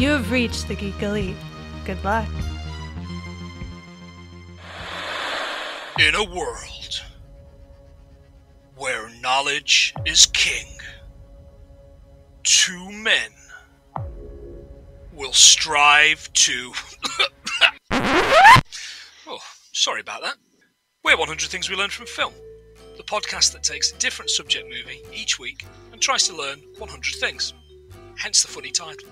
You have reached the Geek Elite. Good luck. In a world where knowledge is king, two men will strive to... Oh, sorry about that. We're 100 Things We Learned from Film, the podcast that takes a different subject movie each week and tries to learn 100 things. Hence the funny title.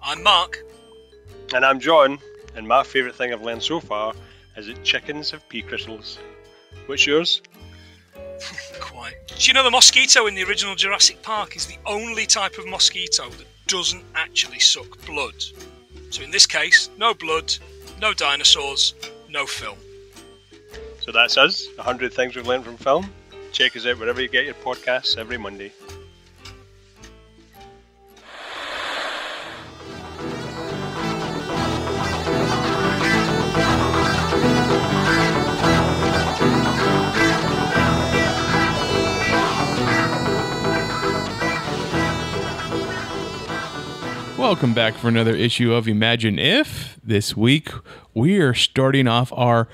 I'm Mark. And I'm John, and my favourite thing I've learned so far is that chickens have pea crystals. What's yours? Quite. Do you know the mosquito in the original Jurassic Park is the only type of mosquito that doesn't actually suck blood? So in this case, no blood, no dinosaurs, no film. So that's us, 100 Things We've Learned from Film. Check us out wherever you get your podcasts every Monday. Welcome back for another issue of Imagine If. This week, we are starting off our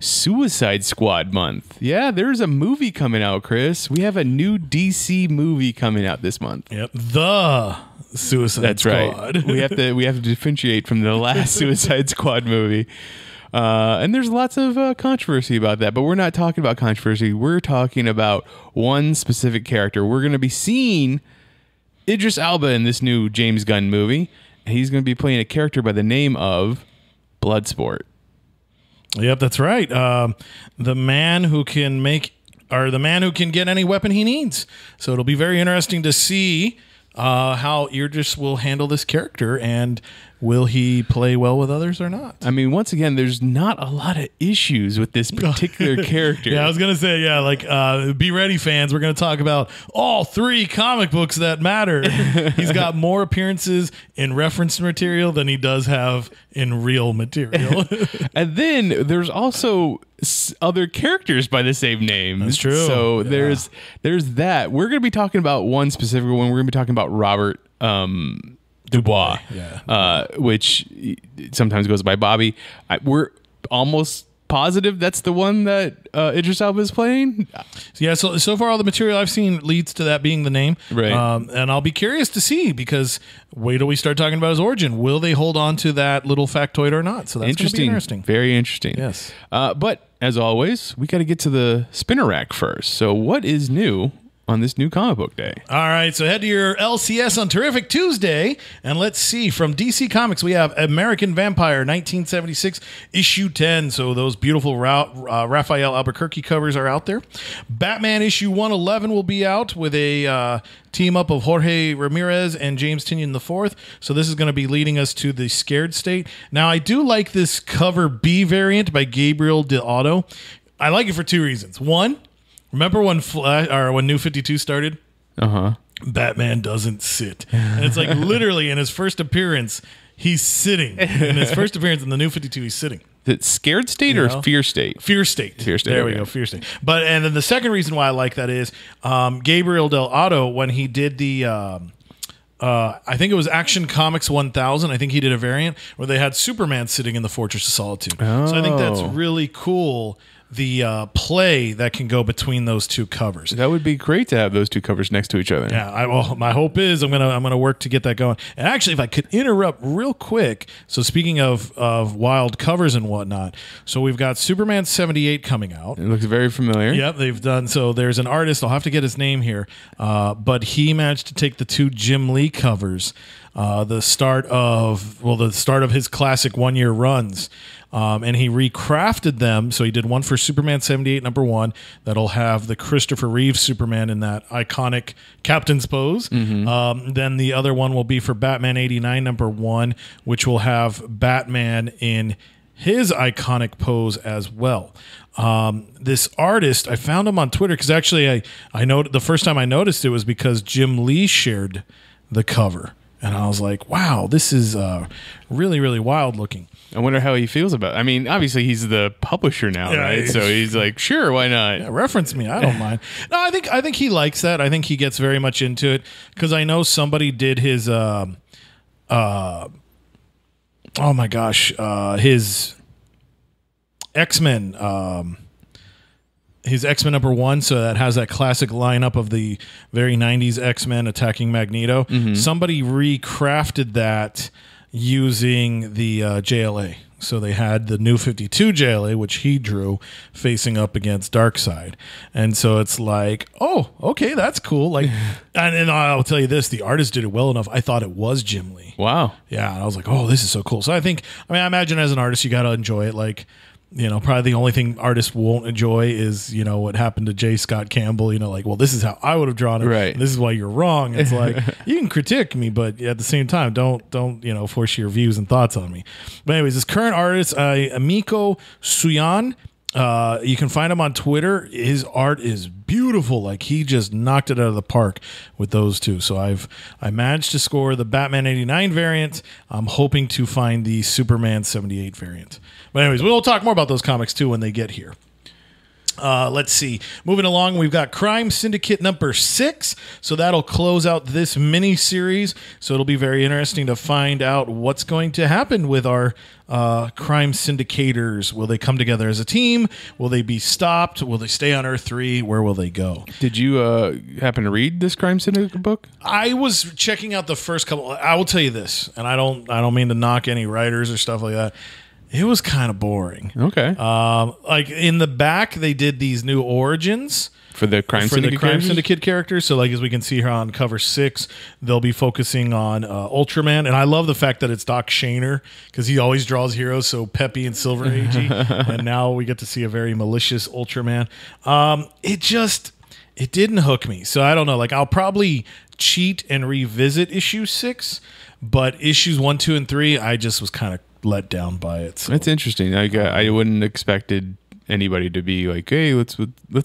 Suicide Squad month. Yeah, there's a movie coming out, Chris. We have a new DC movie coming out this month. Yep, the Suicide Squad. Right. we have to differentiate from the last Suicide Squad movie. And there's lots of controversy about that, but we're not talking about controversy. We're talking about one specific character. We're going to be seeing Idris Elba in this new James Gunn movie, and he's going to be playing a character by the name of Bloodsport. Yep, that's right. The man who can get any weapon he needs. So it'll be very interesting to see how Idris will handle this character, and will he play well with others or not? I mean, once again, there's not a lot of issues with this particular character. Yeah, I was going to say, be ready, fans. We're going to talk about all three comic books that matter. He's got more appearances in reference material than he does have in real material. And then there's also other characters by the same name. That's true. So there's that. We're going to be talking about one specific one. We're going to be talking about Robert Dubois, which sometimes goes by Bobby. We're almost positive that's the one that Idris Elba is playing. Yeah, so far all the material I've seen leads to that being the name. Right. And I'll be curious to see, because wait till we start talking about his origin. Will they hold on to that little factoid or not? So that's going to be interesting. Very interesting. Yes. But as always, we got to get to the spinner rack first. So what is new on this new comic book day? All right, so head to your LCS on Terrific Tuesday, and let's see. From DC Comics, we have American Vampire 1976 issue 10. So those beautiful Raphael Albuquerque covers are out there. Batman issue 111 will be out with a team up of Jorge Ramirez and James Tynion IV. So this is going to be leading us to the Scared State. Now, I do like this cover B variant by Gabriel Deodato. I like it for two reasons. One, remember when New 52 started? Batman doesn't sit. And it's like literally in his first appearance, he's sitting. In his first appearance in the New 52, he's sitting. Is it Scared State or Fear State? Fear State. Fear State. There we go, Fear State. And then the second reason why I like that is Gabriel Deodato, when he did the I think it was Action Comics 1000. I think he did a variant where they had Superman sitting in the Fortress of Solitude. So I think that's really cool, the play that can go between those two covers. That would be great to have those two covers next to each other. Yeah, my hope is I'm gonna work to get that going. And actually, if I could interrupt real quick, so speaking of wild covers and whatnot, so we've got Superman 78 coming out. It looks very familiar. Yep, they've done. So there's an artist, I'll have to get his name here, but he managed to take the two Jim Lee covers, the start of his classic one-year runs. And he recrafted them. So he did one for Superman 78 #1 that'll have the Christopher Reeve Superman in that iconic captain's pose. Then the other one will be for Batman 89 #1, which will have Batman in his iconic pose as well. This artist, I found him on Twitter because actually I know the first time I noticed it was because Jim Lee shared the cover. And I was like, wow, this is really, really wild looking. I wonder how he feels about it. I mean, obviously he's the publisher now, right? So he's like, sure, why not? Yeah, reference me. I don't mind. No, I think he likes that. I think he gets very much into it because I know somebody did his oh my gosh, his X-Men, his X-Men #1, so that has that classic lineup of the very 90s X-Men attacking Magneto. Somebody recrafted that using the JLA. So they had the New 52 JLA, which he drew, facing up against Darkseid. And so it's like, oh, okay, that's cool. Like, and I'll tell you this, the artist did it well enough. I thought it was Jim Lee. Wow. Yeah, and I was like, oh, this is so cool. So I imagine as an artist, you got to enjoy it. Like, probably the only thing artists won't enjoy is, what happened to J. Scott Campbell, like, well, this is how I would have drawn it. Right. And this is why you're wrong. It's like, you can critique me, but at the same time, don't force your views and thoughts on me. But anyways, this current artist, Amiko Suyan, you can find him on Twitter. His art is beautiful. Like, he just knocked it out of the park with those two. So I managed to score the Batman 89 variant. I'm hoping to find the Superman 78 variant. But anyways, we'll talk more about those comics too when they get here. Let's see. Moving along, we've got Crime Syndicate #6. So that'll close out this mini series. So it'll be very interesting to find out what's going to happen with our crime syndicators. Will they come together as a team? Will they be stopped? Will they stay on Earth 3? Where will they go? Did you happen to read this Crime Syndicate book? I was checking out the first couple. I will tell you this, and I don't mean to knock any writers or stuff like that. It was kind of boring. Okay. Like in the back, they did these new origins for the Crime Syndicate characters. So, like as we can see here on cover 6, they'll be focusing on Ultraman, and I love the fact that it's Doc Shaner because he always draws heroes so peppy and Silver Agey, and now we get to see a very malicious Ultraman. It didn't hook me, so I don't know. Like I'll probably cheat and revisit issue 6, but issues 1, 2, and 3, I just was kind of let down by it. So. That's interesting. I wouldn't expected anybody to be like, hey, let's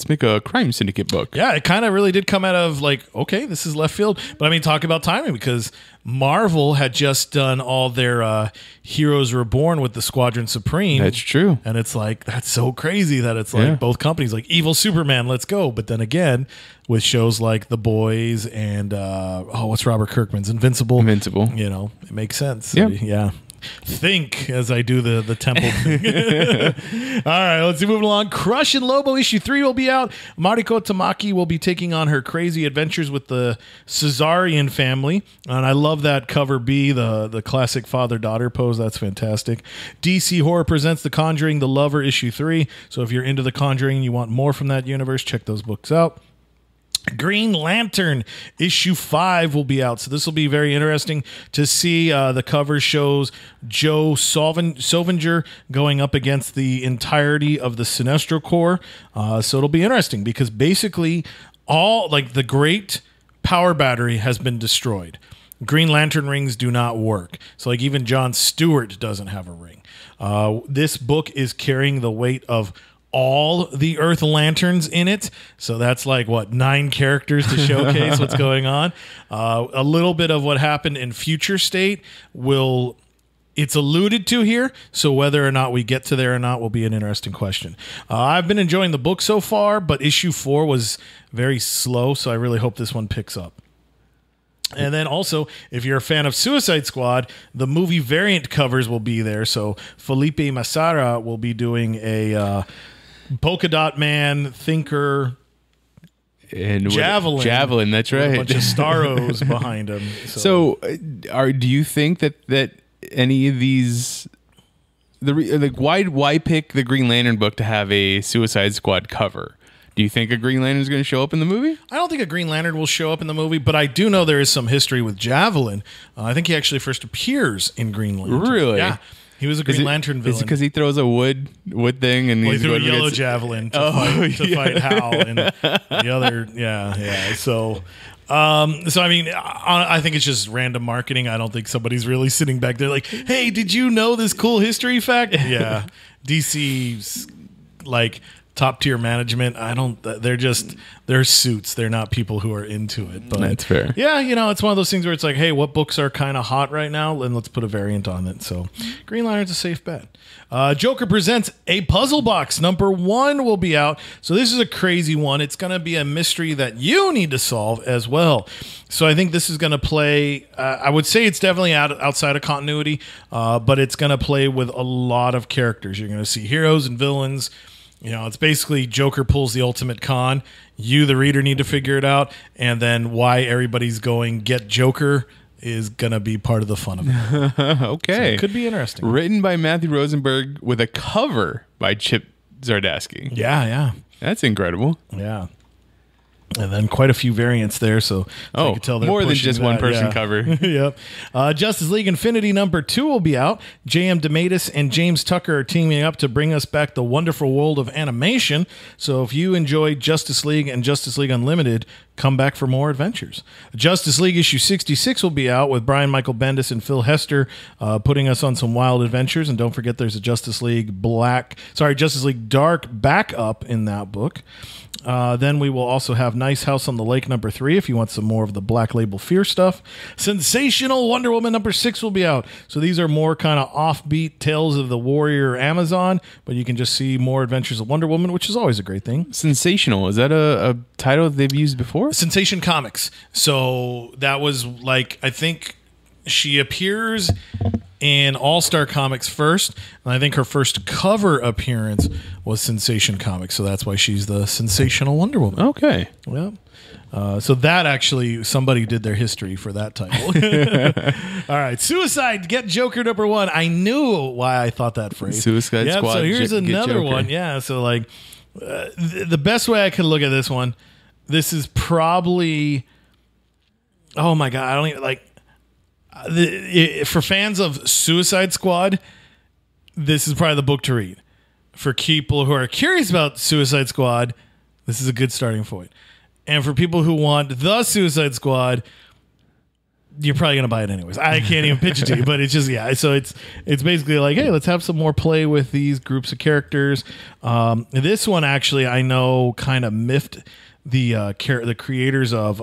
make a Crime Syndicate book. Yeah, it kind of really did come out of like, okay, this is left field. But I mean, talk about timing, because Marvel had just done all their Heroes Reborn with the Squadron Supreme. That's true. And it's like, that's so crazy that it's like both companies like Evil Superman, let's go. But then again, with shows like The Boys and what's Robert Kirkman's Invincible, it makes sense. Yep. Yeah. Think as I do the temple thing. All right, let's move along. Crush and Lobo issue 3 will be out. Mariko Tamaki will be taking on her crazy adventures with the Caesarian family. And I love that cover B, the classic father-daughter pose. That's fantastic. DC Horror presents The Conjuring, The Lover issue 3. So if you're into The Conjuring and you want more from that universe, check those books out. Green Lantern issue 5 will be out, so this will be very interesting to see. The cover shows Joe Sovinger going up against the entirety of the Sinestro Corps, so it'll be interesting because basically all like the great power battery has been destroyed. Green Lantern rings do not work, so like even John Stewart doesn't have a ring. This book is carrying the weight of all the Earth Lanterns in it. So that's like, 9 characters to showcase what's going on. A little bit of what happened in Future State it's alluded to here. So whether or not we get to there or not will be an interesting question. I've been enjoying the book so far, but issue 4 was very slow. So I really hope this one picks up. And then also, if you're a fan of Suicide Squad, the movie variant covers will be there. So Felipe Massara will be doing a Polka Dot Man, Thinker, and Javelin. That's right. A bunch of Starros behind him. So do you think that any of these, why pick the Green Lantern book to have a Suicide Squad cover? Do you think a Green Lantern is going to show up in the movie? I don't think a Green Lantern will show up in the movie, but I do know there is some history with Javelin. I think he actually first appears in Green Lantern. Really? Yeah. He was a Green Lantern villain. Is it because he throws a wood thing and he threw a yellow javelin to fight Hal and the other? Yeah. So I mean, I think it's just random marketing. I don't think somebody's really sitting back there like, "Hey, did you know this cool history fact?" Yeah, DC's like top tier management. They're suits. They're not people who are into it. But That's fair. yeah, it's one of those things where it's like, hey, what books are kind of hot right now? And let's put a variant on it. So Green Lantern's a safe bet. Joker Presents a Puzzle Box. Number 1 will be out. So this is a crazy one. It's going to be a mystery that you need to solve as well. So I think this is going to play, I would say it's definitely outside of continuity, but it's going to play with a lot of characters. You're going to see heroes and villains. It's basically Joker pulls the ultimate con. You, the reader, need to figure it out. And then why everybody's going get Joker is going to be part of the fun of it. Okay. So it could be interesting. Written by Matthew Rosenberg with a cover by Chip Zdarsky. Yeah. That's incredible. Yeah. And then quite a few variants there, so I could tell they're more than pushing just one person cover. Yep. Justice League Infinity number 2 will be out. J.M. DeMatteis and James Tucker are teaming up to bring us back the wonderful world of animation. So if you enjoy Justice League and Justice League Unlimited, come back for more adventures. Justice League issue 66 will be out with Brian Michael Bendis and Phil Hester putting us on some wild adventures. And don't forget there's a Justice League Dark backup in that book. Then we will also have Nice House on the Lake number 3 if you want some more of the Black Label Fear stuff. Sensational Wonder Woman number 6 will be out. So these are more kind of offbeat tales of the warrior Amazon, but you can just see more adventures of Wonder Woman, which is always a great thing. Sensational. Is that a title they've used before? Sensation Comics. So that was I think she appears in All-Star Comics first, and I think her first cover appearance was Sensation Comics, so that's why she's the Sensational Wonder Woman. Okay. Well, so that actually, somebody did their history for that title. All right, Suicide, get Joker number 1. I knew why I thought that phrase. Suicide Squad. So here's get another Joker. one. Yeah, so the best way I could look at this one, this is probably, oh my God, I don't even for fans of Suicide Squad, this is probably the book to read. For people who are curious about Suicide Squad, this is a good starting point. And for people who want the Suicide Squad, you're probably going to buy it anyways. I can't even pitch it to you, but it's just, so it's basically like, hey, let's have some more play with these groups of characters. This one actually, I know, kind of miffed the creators of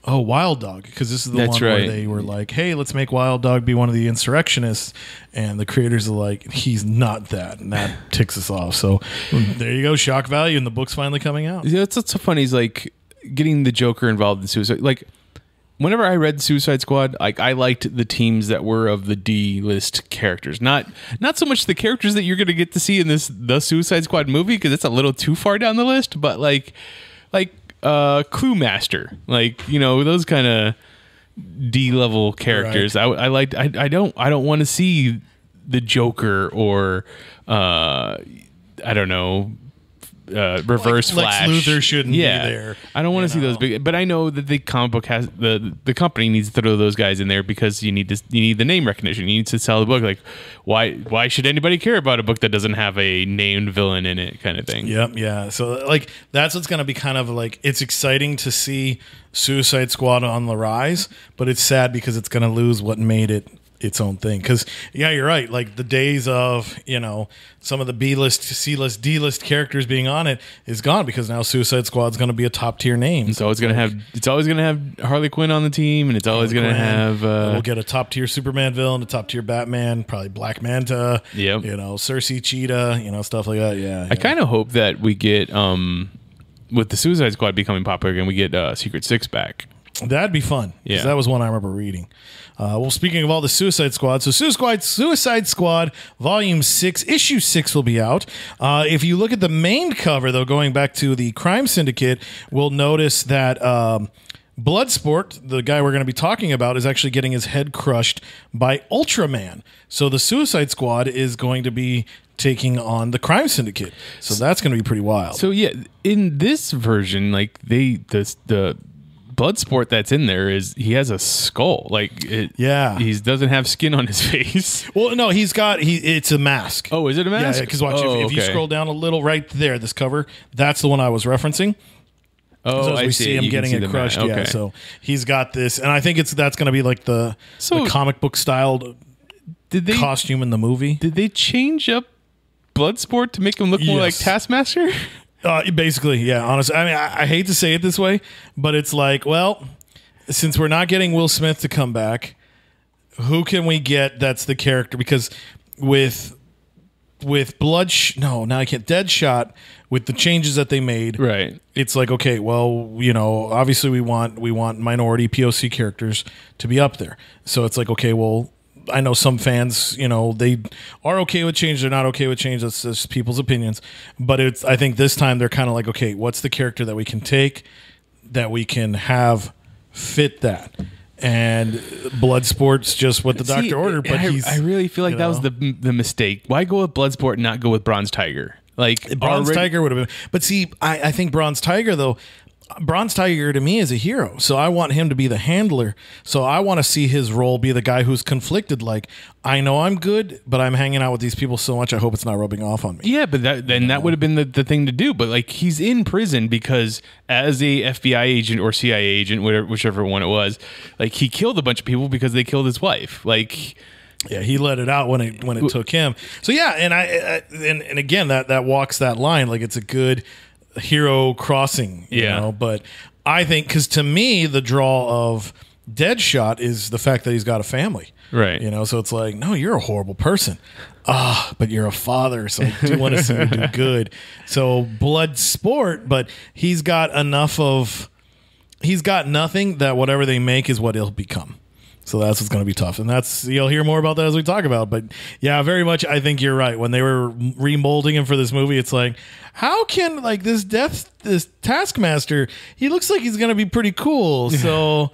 Wild Dog, because this is the one where they were like, hey, let's make Wild Dog be one of the insurrectionists, and the creators are like, he's not that, and that ticks us off. So there you go, shock value, and the book's finally coming out. Yeah, it's so funny. Is getting the Joker involved in Suicide. Whenever I read Suicide Squad, I liked the teams that were of the D-list characters, not so much the characters that you're going to get to see in the Suicide Squad movie, because it's a little too far down the list, but Clue Master, those kind of D-level characters. Right. I don't want to see the Joker or I don't know, Reverse Flash. Lex Luthor shouldn't be there. I don't want to see those big, but I know that the comic book has the company needs to throw those guys in there because you need the name recognition. You need to sell the book. Why should anybody care about a book that doesn't have a named villain in it, kind of thing? Yep, yeah. So that's what's going to be kind of it's exciting to see Suicide Squad on the rise, but it's sad because it's going to lose what made it its own thing. Because you're right, the days of some of the B-list, C-list, D-list characters being on it is gone, because now Suicide Squad's going to be a top tier name. It's always going to have Harley Quinn on the team, and it's always going to have we'll get a top tier Superman villain, a top tier Batman, probably Black Manta, yep. Cersei, Cheetah, stuff like that. I kind of hope that we get with the Suicide Squad becoming popular again, we get Secret Six back. That'd be fun. Yeah, that was one I remember reading. Well, speaking of all the Suicide Squad, so Suicide Squad Volume 6, Issue 6 will be out. If you look at the main cover, though, going back to the Crime Syndicate, we'll notice that Bloodsport, the guy we're going to be talking about, is actually getting his head crushed by Ultraman. So the Suicide Squad is going to be taking on the Crime Syndicate. So that's going to be pretty wild. So, yeah, in this version, the Bloodsport that's in there he has a skull. He doesn't have skin on his face. Well, no, it's a mask. Oh, is it a mask? Yeah, because watch, if you scroll down a little right there, this cover, that's the one I was referencing. Oh, so as we see him getting it crushed. Okay. Yeah, so he's got this, and I think that's going to be the comic book styled costume in the movie. Did they change up Bloodsport to make him look more like Yes. Taskmaster? Basically, yeah. Honestly, I mean, I hate to say it this way, but it's like, well, since we're not getting Will Smith to come back, who can we get that's the character? Because with now I can't. Deadshot, with the changes that they made, Right. it's like, okay, well, obviously we want minority POC characters to be up there. So it's like, okay, well, I know some fans, they are okay with change. They're not okay with change. That's just people's opinions. But I think this time they're kind of like, okay, what's the character that we can take that we can have fit that? And Bloodsport's just what the doctor ordered. But I really feel like that was the mistake. Why go with Bloodsport and not go with Bronze Tiger? Like Bronze Tiger would have been. But see, I think Bronze Tiger, though, Bronze Tiger to me is a hero. So I want him to be the handler. So I want to see his role be the guy who's conflicted. Like, I know I'm good, but I'm hanging out with these people so much, I hope it's not rubbing off on me. Yeah, but that would have been the thing to do. But like, he's in prison because as a FBI agent or CIA agent, whichever one it was, like he killed a bunch of people because they killed his wife. Like, yeah, he let it out when it took him. So yeah, and again that walks that line. Like, it's a good hero crossing, you know. But I think, because to me the draw of Deadshot is the fact that he's got a family, right? So it's like, no, you're a horrible person, but you're a father, so I do want to see you do good. So Bloodsport, but he's got nothing that whatever they make is what he'll become. So that's what's going to be tough. And you'll hear more about that as we talk about. But yeah, very much, I think you're right. When they were remolding him for this movie, it's like, how can, like, this Taskmaster, he looks like he's going to be pretty cool. So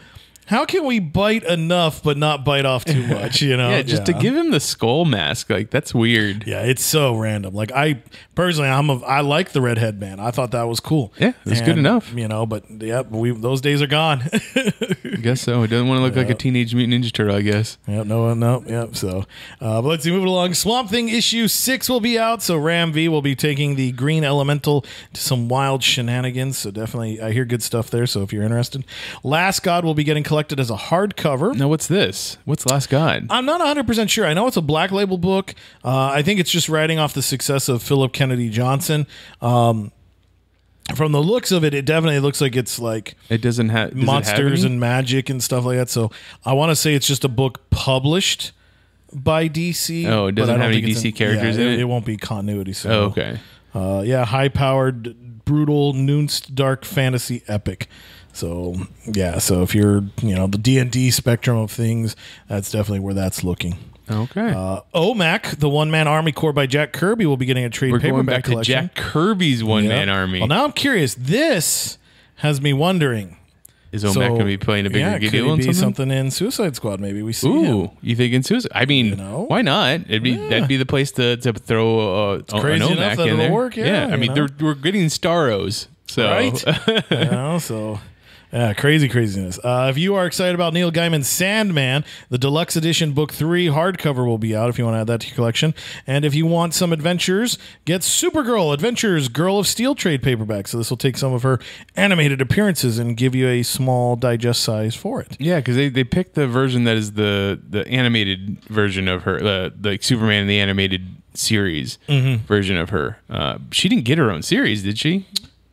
how can we bite enough but not bite off too much, Yeah, just to give him the skull mask, like, that's weird. Yeah, it's so random. Like, I personally, I like the redhead man. I thought that was cool. Yeah, it's good enough. But yeah, those days are gone. I guess so. It doesn't want to look like a Teenage Mutant Ninja Turtle, I guess. Yep, no. Yep. So, but let's see, moving along. Swamp Thing issue 6 will be out. So Ram V will be taking the Green Elemental to some wild shenanigans. So definitely, I hear good stuff there. So if you're interested, Last God will be getting collected as a hardcover. Now, what's this? What's Last God? I'm not 100% sure. I know it's a Black Label book. I think it's just riding off the success of Philip Kennedy Johnson. From the looks of it, it definitely looks like it's like it doesn't have monsters and magic and stuff like that. So I want to say it's just a book published by DC. Oh, it doesn't have any DC characters in it? It won't be continuity. So, oh, okay. High-powered, brutal, Noonst dark fantasy epic. So, yeah. So if you're, the D&D spectrum of things, that's definitely where that's looking. Okay. OMAC, the One Man Army Corps by Jack Kirby, will be getting a trade paperback going back collection. to Jack Kirby's One Man Army. Well, now I'm curious. This has me wondering. Is OMAC going to be playing a bigger deal could he in be something in Suicide Squad? Maybe we see him. You think in Suicide? I mean, why not? That'd be the place to throw an OMAC in there. Work, I mean, we're getting Starros, so right. So. Yeah, craziness. If you are excited about Neil Gaiman's Sandman, the deluxe edition book 3 hardcover will be out if you want to add that to your collection. And if you want some adventures, get Supergirl Adventures Girl of Steel trade paperback. So this will take some of her animated appearances and give you a small digest size for it. Yeah, because they picked the version that is the animated version of her, like Superman in the animated series version of her. She didn't get her own series, did she?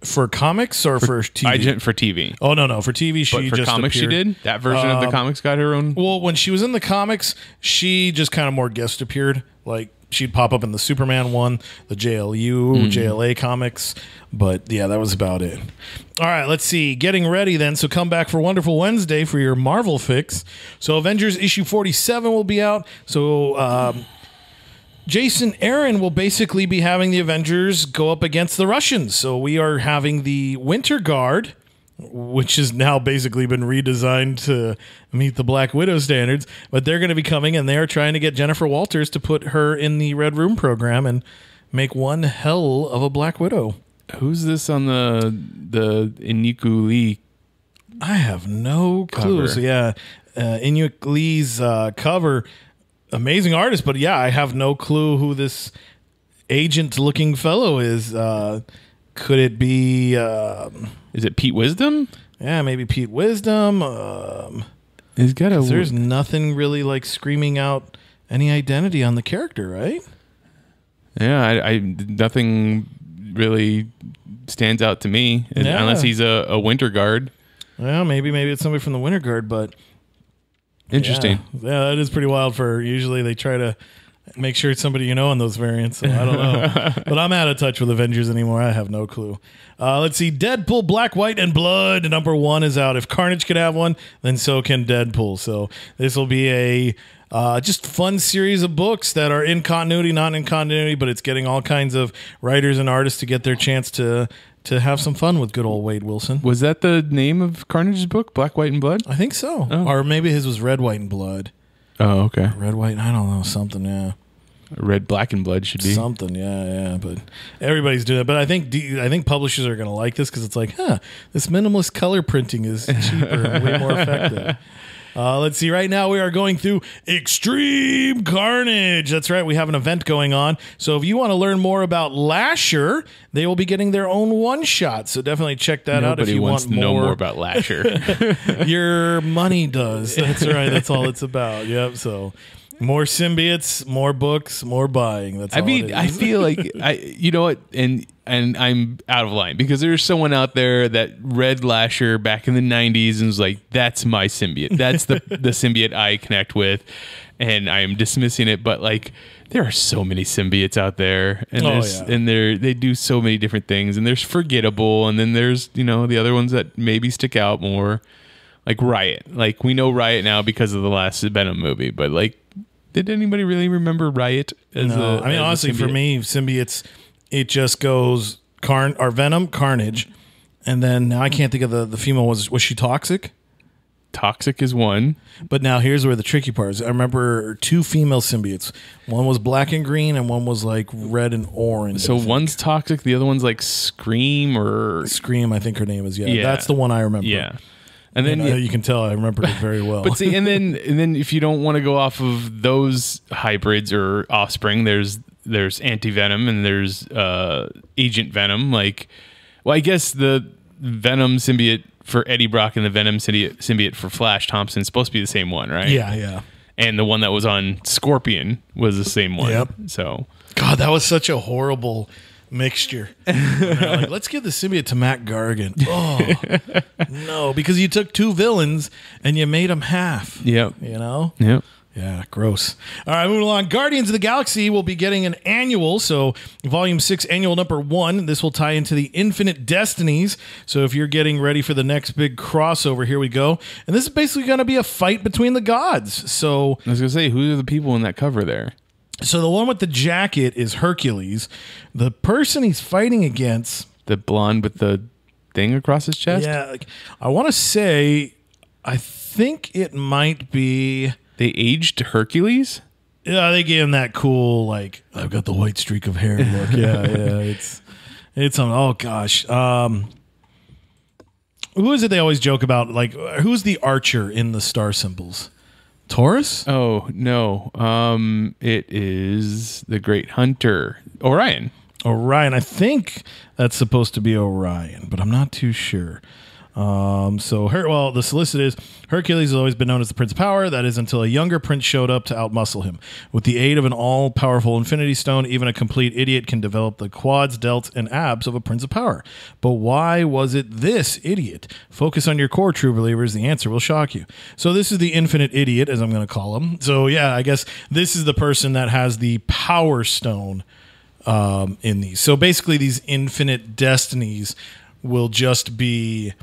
For comics or for TV? For TV. Oh, no. For TV, she just comics appeared. She did? That version of the comics got her own? Well, when she was in the comics, she just kind of more guest appeared. Like, she'd pop up in the Superman one, the JLU, JLA comics. But, yeah, that was about it. All right, let's see. Getting ready, then. So come back for Wonderful Wednesday for your Marvel fix. So Avengers issue 47 will be out. So, Jason Aaron will basically be having the Avengers go up against the Russians. So we are having the Winter Guard, which has now basically been redesigned to meet the Black Widow standards. But they're going to be coming, and they are trying to get Jennifer Walters to put her in the Red Room program and make one hell of a Black Widow. Who's this on the Inyuku Lee? I have no clue. So yeah, Inyuku Lee's cover. Amazing artist, but yeah, I have no clue who this agent-looking fellow is. Could it be? Is it Pete Wisdom? Yeah, maybe Pete Wisdom. He's got a. There's nothing really like screaming out any identity on the character, right? Yeah, I nothing really stands out to me unless he's a Winter Guard. Well, maybe it's somebody from the Winter Guard, but interesting. Yeah, that is pretty wild. For usually they try to make sure it's somebody you know in those variants. So I don't know, but I'm out of touch with Avengers anymore. I have no clue. Let's see, Deadpool, Black, White, and Blood #1 is out. If Carnage could have one, then so can Deadpool. So this will be a just fun series of books that are in continuity, not in continuity, but it's getting all kinds of writers and artists to get their chance to have some fun with good old Wade Wilson. Was that the name of Carnage's book, Black, White, and Blood? I think so. Oh. Or maybe his was Red, White, and Blood. Oh, okay. Red, White, I don't know, something, yeah. Red, Black, and Blood should be. Something, yeah. But everybody's doing it. But I think publishers are going to like this because it's like, this minimalist color printing is cheaper and way more effective. Let's see. Right now we are going through Extreme Carnage. That's right. We have an event going on. So if you want to learn more about Lasher, they will be getting their own one-shot. So definitely check that out if you want more. Nobody wants to know more about Lasher. Your money does. That's right. That's all it's about. Yep. So more symbiotes, more books, more buying. That's all it is. I feel like you know what, and I'm out of line because there's someone out there that read Lasher back in the 90s and was like, that's my symbiote. That's the symbiote I connect with, and I am dismissing it. But like, there are so many symbiotes out there, and they do so many different things, and there's forgettable, and then there's the other ones that maybe stick out more, like Riot. Like we know Riot now because of the last Venom movie, but like, did anybody really remember Riot? Honestly, for me, symbiotes, it just goes Venom, Carnage, and then now I can't think of the female. Was she Toxic? Toxic is one. But now here's where the tricky part is. I remember 2 female symbiotes. One was black and green, and one was like red and orange. So one's Toxic, the other one's like Scream I think her name is. Yeah. That's the one I remember. Yeah. And then you can tell I remembered it very well. But see, and then if you don't want to go off of those hybrids or offspring, there's Anti-Venom and there's Agent Venom. Like, well, I guess the Venom symbiote for Eddie Brock and the Venom symbiote for Flash Thompson is supposed to be the same one, right? Yeah. And the one that was on Scorpion was the same one. Yep. So, God, that was such a horrible mixture. Like, let's give the symbiote to Matt Gargan. Oh no, because you took 2 villains and you made them half. Yep. Yep. Yeah, gross. All right, moving along. Guardians of the Galaxy will be getting an annual. So, Volume 6, Annual #1. This will tie into the Infinite Destinies. So, if you're getting ready for the next big crossover, here we go. And this is basically going to be a fight between the gods. So, I was going to say, who are the people in that cover there? So, the one with the jacket is Hercules. The person he's fighting against, the blonde with the thing across his chest? Yeah, I want to say, I think it might be... They aged Hercules? Yeah, they gave him that cool, like, I've got the white streak of hair look. Yeah, it's on. Oh gosh, who is it? They always joke about, like, who's the archer in the star symbols? Taurus? Oh no, it is the Great Hunter, Orion. I think that's supposed to be Orion, but I'm not too sure. The solicit is Hercules has always been known as the Prince of Power. That is until a younger prince showed up to outmuscle him. With the aid of an all-powerful Infinity Stone, even a complete idiot can develop the quads, delts, and abs of a Prince of Power. But why was it this idiot? Focus on your core, true believers. The answer will shock you. So this is the Infinite Idiot, as I'm going to call him. So yeah, I guess this is the person that has the Power Stone in these. So basically, these Infinite Destinies will just be...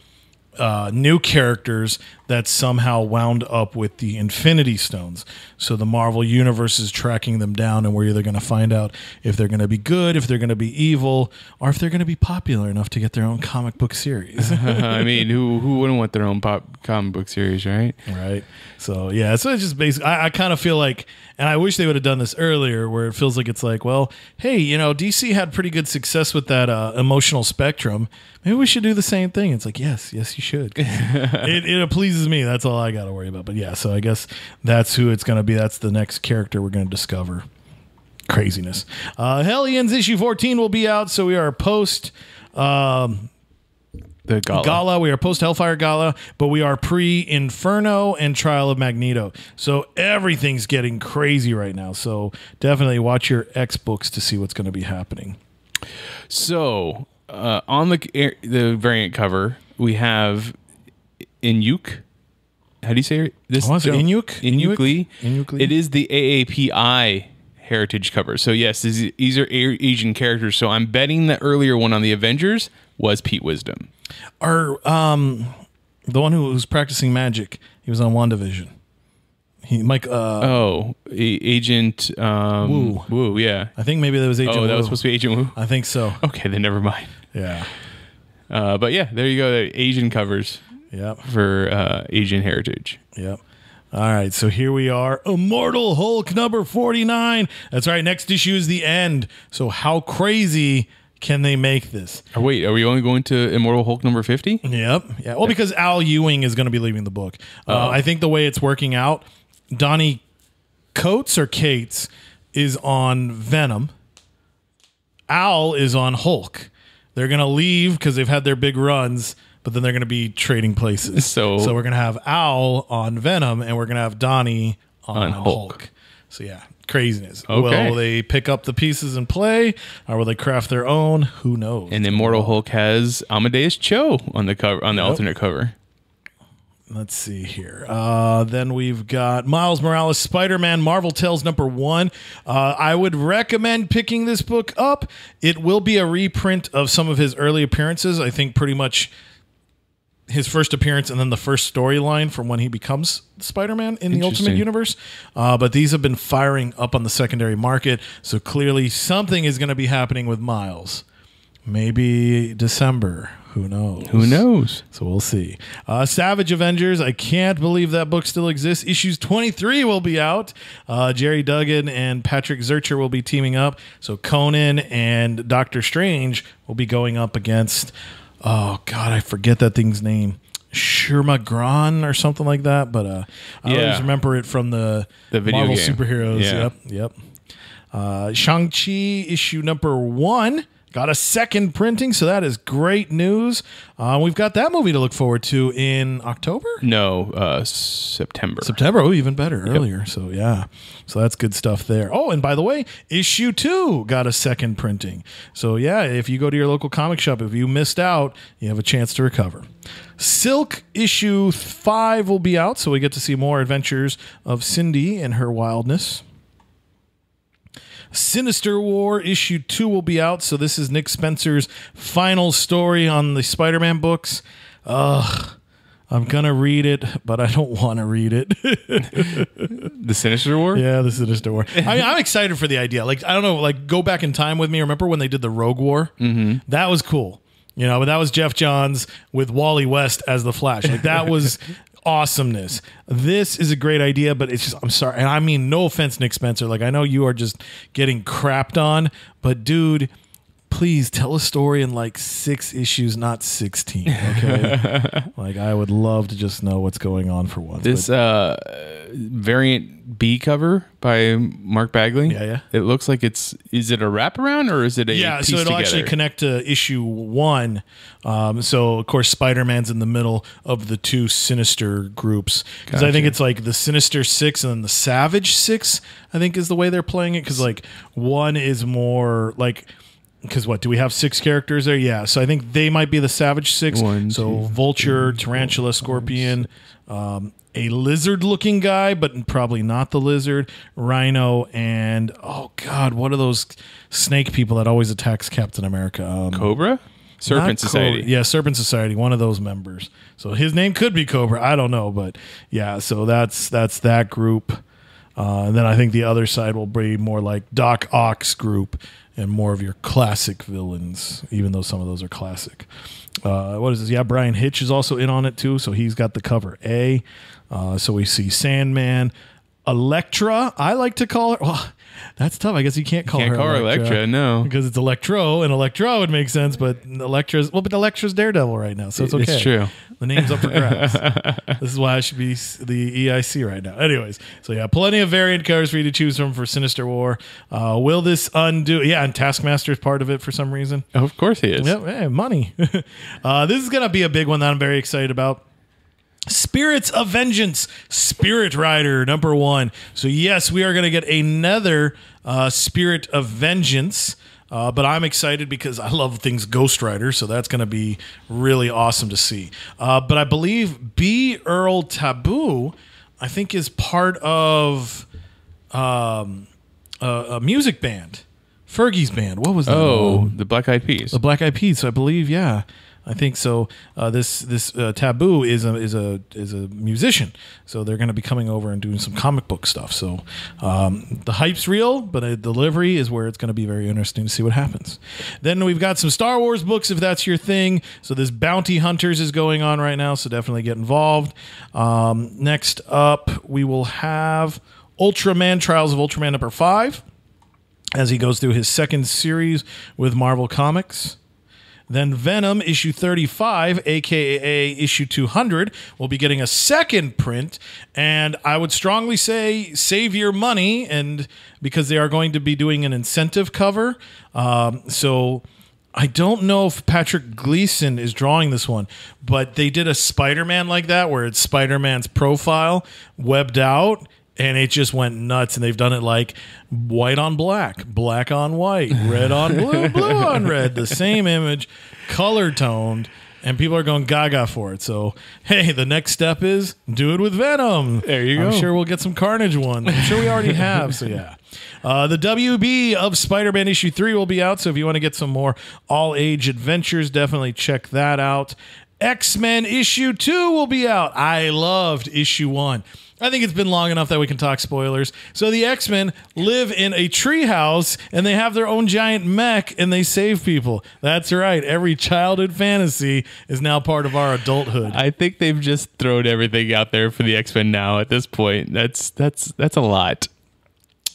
new characters that somehow wound up with the Infinity Stones. So the Marvel Universe is tracking them down, and we're either going to find out if they're going to be good, if they're going to be evil, or if they're going to be popular enough to get their own comic book series. I mean, who wouldn't want their own comic book series, right? Right. So, yeah, so it's just basically, I kind of feel like, and I wish they would have done this earlier, where it feels like it's like, well, hey, DC had pretty good success with that emotional spectrum. Maybe we should do the same thing. It's like, yes, you should. It pleases me. That's all I got to worry about. But yeah, so I guess that's who it's going to be. That's the next character we're going to discover. Craziness. Hellions issue 14 will be out. So we are post The Gala. Gala. We are post Hellfire Gala, but we are pre Inferno and Trial of Magneto. So everything's getting crazy right now. So definitely watch your X books to see what's going to be happening. So on the variant cover, we have Inuk. How do you say this? Inuk? Inuk Lee. Inuk Lee. It is the AAPI Heritage cover. So yes, these are Asian characters. So I'm betting the earlier one on the Avengers was Pete Wisdom. Or the one who was practicing magic. He was on WandaVision. Agent Wu. Wu, yeah. I think maybe that was Agent Wu. Oh, that was supposed to be Agent Wu? I think so. Okay, then never mind. Yeah. But yeah, there you go. The Asian covers for Asian heritage. Yep. All right, so here we are. Immortal Hulk number 49. That's right. Next issue is the end. So how crazy can they make this? Wait, are we only going to Immortal Hulk number 50? Yep. Yeah. Well, because Al Ewing is going to be leaving the book. I think the way it's working out, Donnie Cates is on Venom. Al is on Hulk. They're going to leave because they've had their big runs, but then they're going to be trading places. So we're going to have Al on Venom, and we're going to have Donnie on Hulk. So yeah, craziness. Okay. Will they pick up the pieces and play, or will they craft their own? Who knows? And Immortal Hulk has Amadeus Cho on the cover, on the alternate cover. Let's see here. Then we've got Miles Morales, Spider-Man, Marvel Tales number 1. I would recommend picking this book up. It will be a reprint of some of his early appearances. I think pretty much his first appearance and then the first storyline from when he becomes Spider-Man in the Ultimate Universe. But these have been firing up on the secondary market, so clearly something is going to be happening with Miles. Maybe December. Who knows? Who knows? So we'll see. Savage Avengers. I can't believe that book still exists. Issues 23 will be out. Jerry Duggan and Patrick Zurcher will be teaming up. So Conan and Doctor Strange will be going up against... Oh, God, I forget that thing's name. Shermagran or something like that. But I always remember it from the video Marvel game. superheroes. Yep. Shang-Chi issue number 1. Got a second printing, so that is great news. We've got that movie to look forward to in October? No, September. September, oh, even better, earlier. So, yeah. So that's good stuff there. Oh, and by the way, issue 2 got a second printing. So, yeah, if you go to your local comic shop, if you missed out, you have a chance to recover. Silk issue 5 will be out, so we get to see more adventures of Cindy and her wildness. Sinister War issue 2 will be out, so this is Nick Spencer's final story on the Spider-Man books. I'm gonna read it, but I don't want to read it. The Sinister War? Yeah, the Sinister War. I mean, I'm excited for the idea. Like, I don't know, like, go back in time with me. Remember when they did the Rogue War? Mm-hmm. That was cool. You know, but that was Jeff Johns with Wally West as the Flash. Like, that was awesomeness. This is a great idea, but it's just, I'm sorry. And I mean, no offense, Nick Spencer. Like, I know you are just getting crapped on, but dude, please tell a story in like 6 issues, not 16. Okay. Like, I would love to just know what's going on for once. This variant B cover by Mark Bagley. Yeah. It looks like is it a wraparound or is it a piece so it'll together? actually connect to issue 1. So of course Spider-Man's in the middle of the 2 Sinister groups, because I think it's like the Sinister 6 and then the Savage 6, I think, is the way they're playing it, because like 1 is more like, because what, do we have 6 characters there? Yeah, so I think they might be the Savage 6. Vulture, Tarantula, Scorpion, a lizard-looking guy, but probably not the lizard, Rhino, and, oh, God, what are those snake people that always attacks Captain America? Cobra? Serpent Society. Yeah, Serpent Society, one of those members. So his name could be Cobra. I don't know, but yeah, so that's that group. And then I think the other side will be more like Doc Ock's group and more of your classic villains, even though some of those are classic. What is this? Yeah, Brian Hitch is also in on it too, so he's got the cover A. So we see Sandman, Elektra, I like to call her. Well, that's tough. I guess you can't call her Elektra, no. because it's Electro, and Electro would make sense, but Electra's Daredevil right now, so it's okay. It's true. The name's up for grabs. This is why I should be the EIC right now. Anyways, so yeah, plenty of variant covers for you to choose from for Sinister War. Will this undo? Yeah, and Taskmaster is part of it for some reason. Oh, of course he is. Yep, hey, money. This is going to be a big one that I'm very excited about. Spirits of Vengeance, Spirit Rider, #1. So yes, we are going to get another Spirit of Vengeance, but I'm excited because I love things Ghost Rider, so that's going to be really awesome to see. But I believe B. Earl Taboo, I think, is part of a music band, Fergie's band. What was that? Oh, the Black Eyed Peas. The Black Eyed Peas. So I believe, yeah. I think so. This Taboo is a musician, so they're going to be coming over and doing some comic book stuff. So the hype's real, but the delivery is where it's going to be very interesting to see what happens. Then we've got some Star Wars books if that's your thing. So this Bounty Hunters is going on right now, so definitely get involved. Next up, we will have Ultraman, Trials of Ultraman #5, as he goes through his second series with Marvel Comics. Then Venom issue 35, aka issue 200, will be getting a second print, and I would strongly say save your money, and because they are going to be doing an incentive cover. So I don't know if Patrick Gleason is drawing this one, but they did a Spider-Man like that, where it's Spider-Man's profile webbed out. And it just went nuts, and they've done it like white on black, black on white, red on blue, blue on red, the same image, color toned, and people are going gaga for it. So, hey, the next step is do it with Venom. There you go. I'm sure we'll get some Carnage ones. I'm sure we already have, so yeah. The WB of Spider-Man issue 3 will be out, so if you want to get some more all-age adventures, definitely check that out. X-Men issue 2 will be out. I loved issue 1. I think it's been long enough that we can talk spoilers. So the X-Men live in a treehouse, and they have their own giant mech, and they save people. That's right. Every childhood fantasy is now part of our adulthood. I think they've just thrown everything out there for the X-Men now at this point. That's a lot.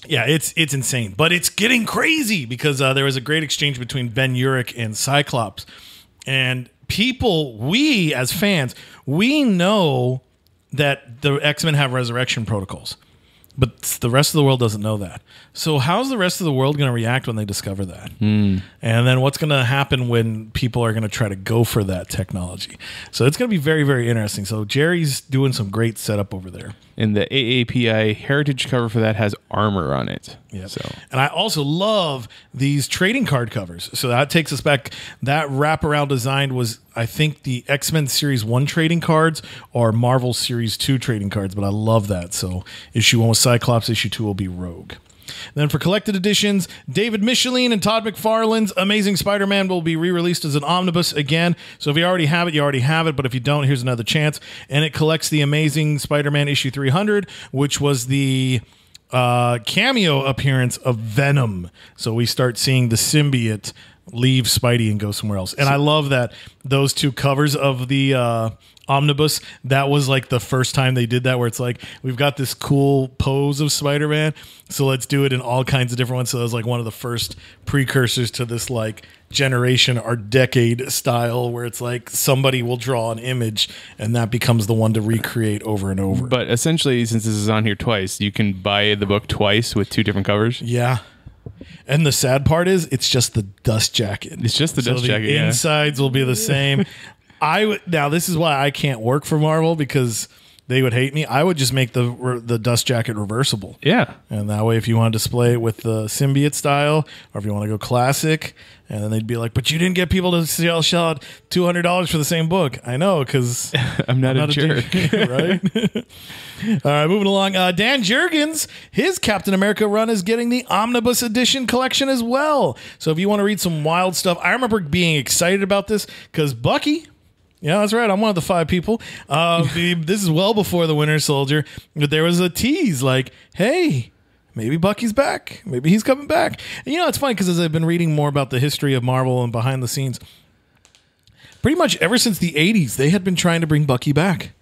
Yeah, it's insane. But it's getting crazy because there was a great exchange between Ben Urich and Cyclops. And people, we as fans, we know that the X-Men have resurrection protocols, but the rest of the world doesn't know that. So how's the rest of the world going to react when they discover that? And then what's going to happen when people are going to try to go for that technology? So it's going to be very, very interesting. So Jerry's doing some great setup over there. And the AAPI heritage cover for that has armor on it. Yeah. So. And I also love these trading card covers. So that takes us back. That wraparound design was, I think, the X-Men Series 1 trading cards or Marvel Series 2 trading cards, but I love that. So issue 1 was Cyclops, issue 2 will be Rogue. Then for collected editions, David Michelin and Todd McFarlane's Amazing Spider-Man will be re-released as an omnibus again. So if you already have it, you already have it. But if you don't, here's another chance. And it collects the Amazing Spider-Man issue 300, which was the cameo appearance of Venom. So we start seeing the symbiote leave Spidey and go somewhere else. And I love that those two covers of the omnibus, that was like the first time they did that, where it's like, we've got this cool pose of Spider-Man, so let's do it in all kinds of different ones. So it was like one of the first precursors to this like generation or decade style, where it's like somebody will draw an image and that becomes the one to recreate over and over. But essentially, since this is on here twice, you can buy the book twice with 2 different covers. Yeah. And the sad part is, it's just the dust jacket. It's just the dust jacket. The insides will be the same. Now this is why I can't work for Marvel, because they would hate me. I would just make the dust jacket reversible. Yeah. And that way, if you want to display it with the symbiote style, or if you want to go classic, and then they'd be like, but you didn't get people to shell out $200 for the same book. I know, because I'm not a jerk. Right? All right, moving along. Dan Jurgens, his Captain America run is getting the Omnibus Edition collection as well. So if you want to read some wild stuff, I remember being excited about this because Bucky... Yeah, that's right. I'm one of the 5 people. This is well before the Winter Soldier. But there was a tease like, hey, maybe Bucky's back. Maybe he's coming back. And it's funny because as I've been reading more about the history of Marvel and behind the scenes, pretty much ever since the 80s, they had been trying to bring Bucky back.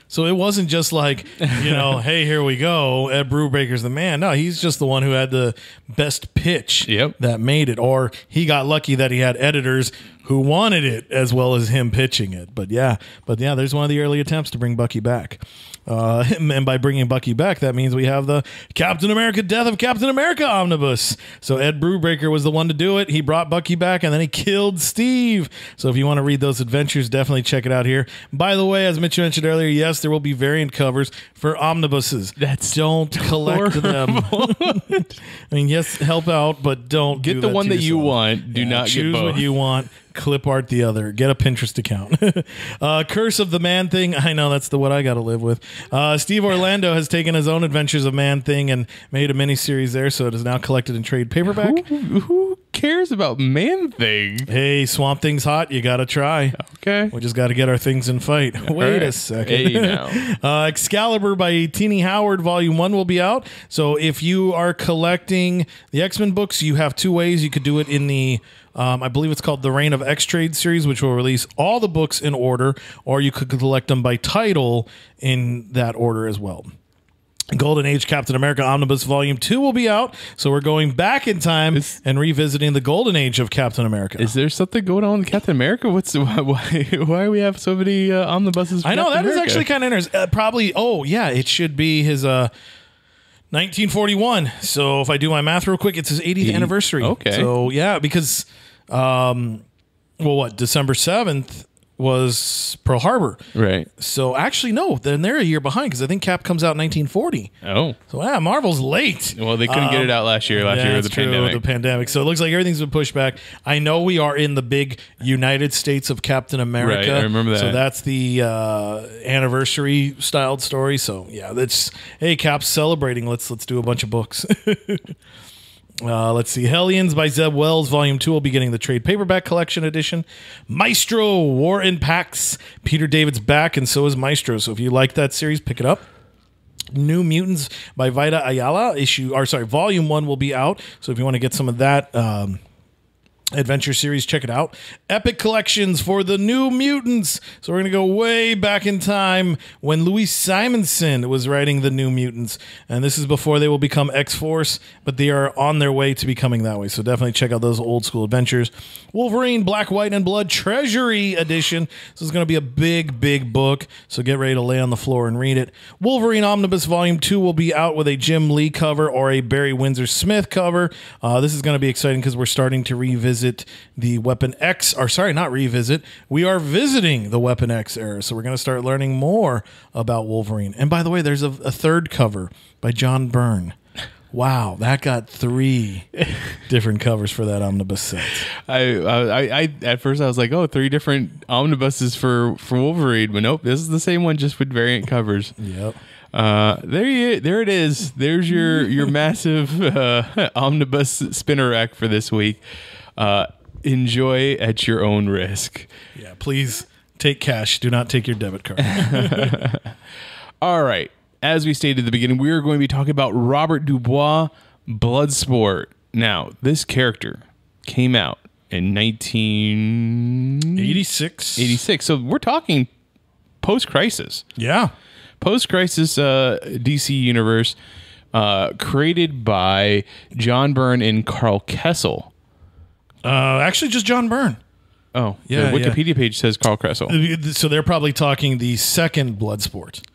So it wasn't just like, hey, here we go, Ed Brubaker's the man. No, he's just the one who had the best pitch that made it. Or he got lucky that he had editors who wanted it as well as him pitching it. But yeah, there's one of the early attempts to bring Bucky back. And by bringing Bucky back, that means we have the Captain America Death of Captain America omnibus. So Ed Brubaker was the one to do it. He brought Bucky back, and then he killed Steve. So if you want to read those adventures, definitely check it out here. By the way, as Mitch mentioned earlier, yes, there will be variant covers for omnibuses. Don't collect them. I mean, yes, help out, but don't get the one that you want. Do not choose get both. What you want. Clip art the other. Get a Pinterest account. Curse of the Man Thing. I know that's what I got to live with. Steve Orlando has taken his own Adventures of Man Thing and made a miniseries there, so it is now collected in trade paperback. Who cares about Man Thing? Hey, Swamp Thing's hot. You got to try. Okay. We just got to get our things in fight. Wait a second. Hey, now. Excalibur by Teenie Howard, Volume 1 will be out. So if you are collecting the X-Men books, you have two ways. You could do it in the I believe it's called the Reign of X-Trade series, which will release all the books in order, or you could collect them by title in that order as well. Golden Age Captain America Omnibus Volume 2 will be out, so we're going back in time and revisiting the Golden Age of Captain America. Is there something going on with Captain America? Why do we have so many omnibuses for I know, Captain that America? is actually kind of interesting. Probably, it should be his 1941. So if I do my math real quick, it's his 80th anniversary. Okay. So, yeah, because... December 7th was Pearl Harbor. Right. So actually, no, then they're a year behind because I think Cap comes out in 1940. Oh. So yeah, Marvel's late. Well, they couldn't get it out last year. Last year was the pandemic. So it looks like everything's been pushed back. I know we are in the big United States of Captain America. Right, I remember that. So that's the anniversary styled story. So yeah, hey, Cap's celebrating. Let's do a bunch of books. Let's see. Hellions by Zeb Wells, Volume 2 will be getting the trade paperback collection edition. Maestro, War in Pax. Peter David's back, and so is Maestro. So if you like that series, pick it up. New Mutants by Vida Ayala. Volume 1 will be out. So if you want to get some of that adventure series, check it out. Epic Collections for the New Mutants. So we're going to go way back in time when Louis Simonson was writing the New Mutants, and this is before they will become X-Force, but they are on their way to becoming that way. So definitely check out those old school adventures. Wolverine Black, White, and Blood Treasury Edition. This is going to be a big book, so get ready to lay on the floor and read it. Wolverine Omnibus Volume 2 will be out with a Jim Lee cover or a Barry Windsor Smith cover. This is going to be exciting because we're starting to revisit the Weapon X, we are visiting the Weapon X era, so we're going to start learning more about Wolverine. And by the way, there's a third cover by John Byrne. Wow, that got 3 different covers for that omnibus set. I at first I was like, 3 different omnibuses for Wolverine, but nope, this is the same one, just with variant covers. Yep. There it is. There's your massive omnibus spinner rack for this week. Enjoy at your own risk. Yeah, please take cash. Do not take your debit card. All right. As we stated at the beginning, we are going to be talking about Robert Dubois, Bloodsport. Now, this character came out in 1986. So we're talking post-crisis. Yeah. Post-crisis DC universe created by John Byrne and Carl Kessel. Actually, just John Byrne. Oh, yeah. The Wikipedia page says Carl Kessel. So they're probably talking the second Bloodsport.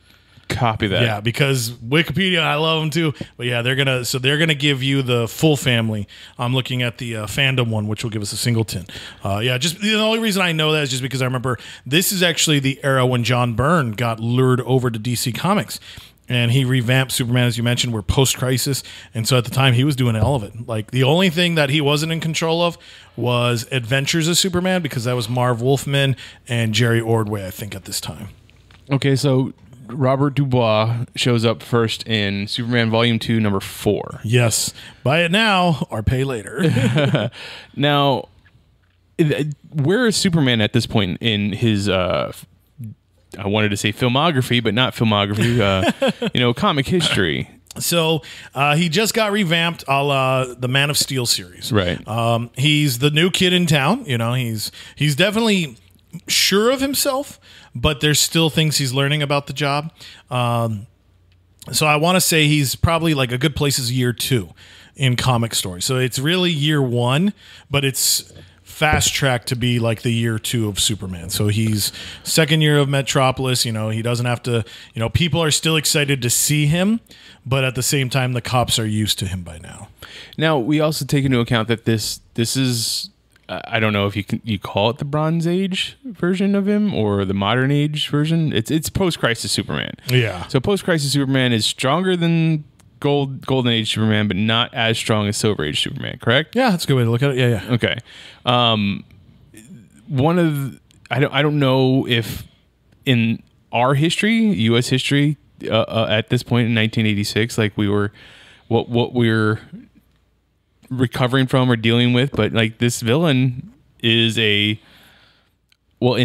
Copy that. Yeah, because Wikipedia, I love them too. But yeah, they're gonna give you the full family. I'm looking at the fandom one, which will give us a singleton. Just the only reason I know that is just because I remember this is actually the era when John Byrne got lured over to DC Comics. And he revamped Superman, as you mentioned. We're post-crisis. And so at the time, he was doing all of it. Like, the only thing that he wasn't in control of was Adventures of Superman, because that was Marv Wolfman and Jerry Ordway, I think, at this time. Okay, so Robert Dubois shows up first in Superman Volume 2, number 4. Yes. Buy it now or pay later. Now, where is Superman at this point in his... I wanted to say filmography, but not filmography, comic history. So he just got revamped a la the Man of Steel series. Right. He's the new kid in town. He's definitely sure of himself, but there's still things he's learning about the job. So I want to say he's probably like a good place is year 2 in comic story. So it's really year 1, but it's fast track to be like the year 2 of Superman. So he's second year of Metropolis. You know, he doesn't have to, you know, people are still excited to see him, but at the same time, the cops are used to him by now. Now, we also take into account that this is, I don't know if you call it the Bronze Age version of him or the modern age version. It's post-Crisis Superman. Yeah. So post-Crisis Superman is stronger than Golden Age Superman, but not as strong as Silver Age Superman, correct? Yeah, that's a good way to look at it. Yeah. Okay. I don't know if in our history, U.S. history, at this point in 1986, like what we're recovering from or dealing with, but like this villain is in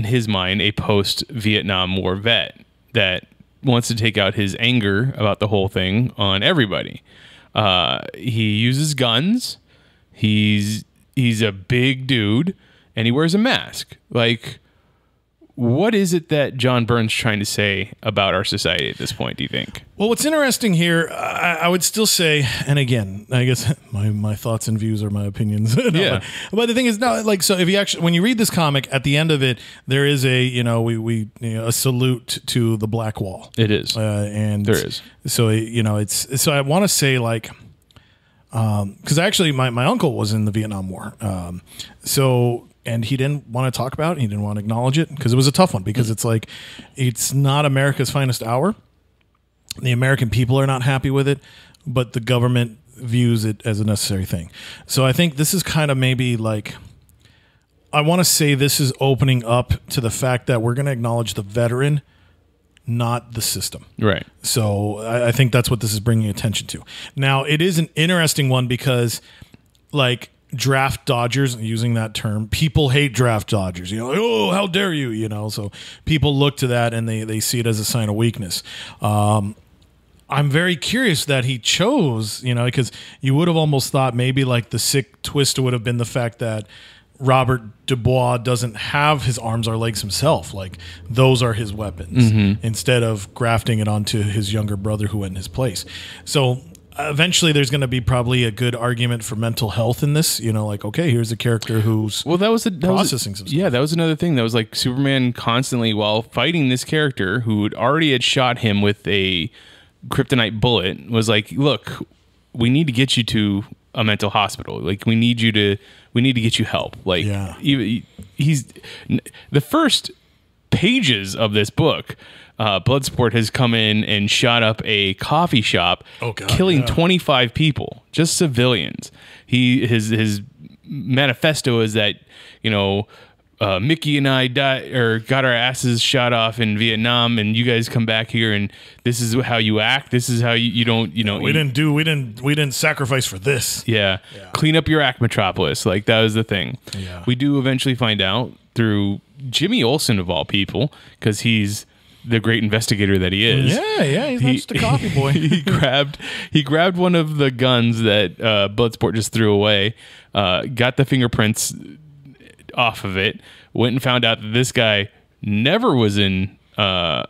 his mind, a post-Vietnam War vet that wants to take out his anger about the whole thing on everybody. He uses guns. He's a big dude, and he wears a mask. Like, what is it that John Byrne's trying to say about our society at this point, do you think? Well, what's interesting here, I would still say, and again, I guess my thoughts and views are my opinions. Yeah. But the thing is, no, like, so if you actually, when you read this comic, at the end of it, there is a, a salute to the Black Wall. It is. And there is. So, so I want to say, like, because actually my uncle was in the Vietnam War. And he didn't want to talk about it. He didn't want to acknowledge it because it was a tough one, because it's like, it's not America's finest hour. The American people are not happy with it, but the government views it as a necessary thing. So I think this is kind of maybe like, I want to say this is opening up to the fact that we're going to acknowledge the veteran, not the system. Right. So I think that's what this is bringing attention to. Now, it is an interesting one because, like, draft dodgers, using that term, people hate draft dodgers. Like, oh, how dare you? So people look to that and they see it as a sign of weakness. I'm very curious that he chose, because you would have almost thought maybe like the sick twist would have been the fact that Robert Dubois doesn't have his arms or legs himself. Like, those are his weapons, instead of grafting it onto his younger brother who went in his place. So eventually there's going to be probably a good argument for mental health in this, like, okay, here's a character who's processing some stuff. Yeah, that was another thing. That was like Superman constantly, while fighting this character who already had shot him with a kryptonite bullet, was like, look, we need to get you to a mental hospital. Like, we need to get you help. Like, he's the first pages of this book. Bloodsport has come in and shot up a coffee shop, killing 25 people, just civilians. His manifesto is that, Mickey and I got our asses shot off in Vietnam, and you guys come back here, and this is how you act. This is how you don't, we didn't sacrifice for this. Yeah. Clean up your act, Metropolis. Like, that was the thing. Yeah. We do eventually find out through Jimmy Olsen, of all people, because he's the great investigator that he is. Yeah, he's not just a coffee boy. he grabbed one of the guns that Bloodsport just threw away, got the fingerprints off of it, went and found out that this guy never was in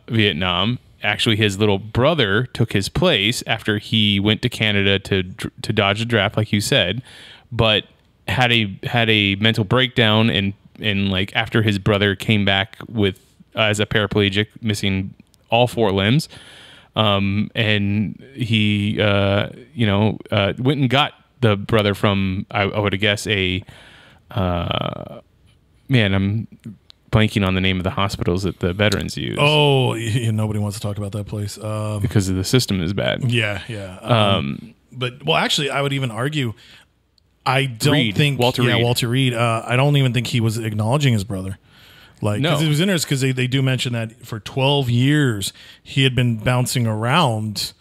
Vietnam. Actually, his little brother took his place after he went to Canada to dodge the draft, like you said, but had a mental breakdown and like after his brother came back with as a paraplegic, missing all 4 limbs, and he went and got the brother from I would guess a I'm blanking on the name of the hospitals that the veterans use. Oh, nobody wants to talk about that place because the system is bad. Yeah. But well, actually, I would even argue, I don't think Walter Reed. I don't even think he was acknowledging his brother. Like, no. It was interesting because they do mention that for 12 years he had been bouncing around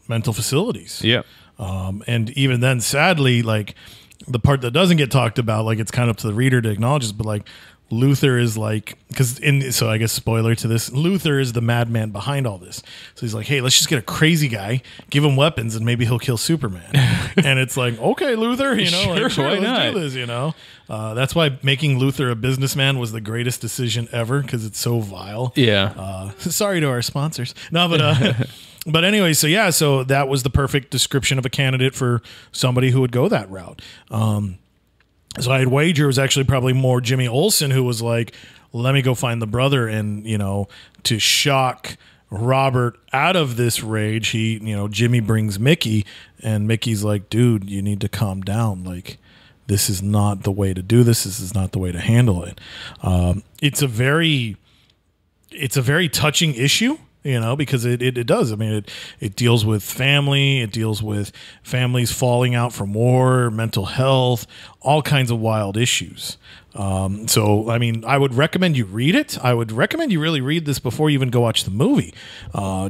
mental facilities. Yeah. And even then, sadly, like, the part that doesn't get talked about, like, it's kind of up to the reader to acknowledge this, but like, Luthor is like, so I guess spoiler to this, Luthor is the madman behind all this. So he's like, hey, let's just get a crazy guy, give him weapons, and maybe he'll kill Superman. And it's like, okay, Luthor, Why let's not? do this, That's why making Luthor a businessman was the greatest decision ever, because it's so vile. Yeah. Sorry to our sponsors. No, but but anyway, so that was the perfect description of a candidate for somebody who would go that route. So I'd wager it was actually probably more Jimmy Olsen who was like, let me go find the brother, and to shock Robert out of this rage, Jimmy brings Mickey, and Mickey's like, dude, you need to calm down. Like, this is not the way to do this. This is not the way to handle it. It's a very touching issue. Because it does. I mean, it deals with family. It deals with families falling out from war, mental health, all kinds of wild issues. So, I mean, I would recommend you read it. I would recommend you really read this before you even go watch the movie,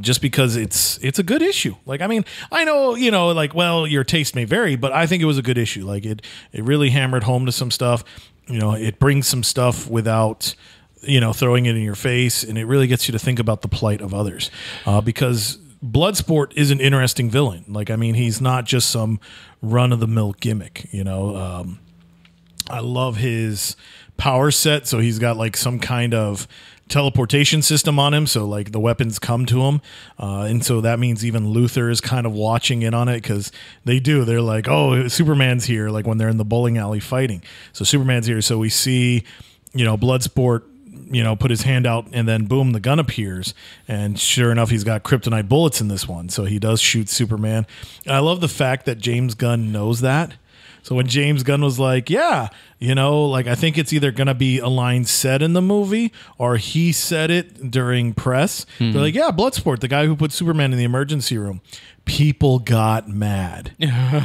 just because it's a good issue. Like, I mean, I know, your taste may vary, but I think it was a good issue. Like, it really hammered home to some stuff. It brings some stuff without throwing it in your face, and it really gets you to think about the plight of others, because Bloodsport is an interesting villain. Like, I mean, he's not just some run-of-the-mill gimmick, I love his power set, so he's got, like, some kind of teleportation system on him, so, like, the weapons come to him, and so that means even Luthor is kind of watching in on it, because they're like, oh, Superman's here, like, when they're in the bowling alley fighting. So Superman's here, so we see, Bloodsport put his hand out, and then boom, the gun appears, and sure enough, he's got kryptonite bullets in this one, so he does shoot Superman. And I love the fact that James Gunn knows that. So when James Gunn was like, yeah, I think it's either going to be a line said in the movie or he said it during press. They're like, yeah, Bloodsport, the guy who put Superman in the emergency room. People got mad.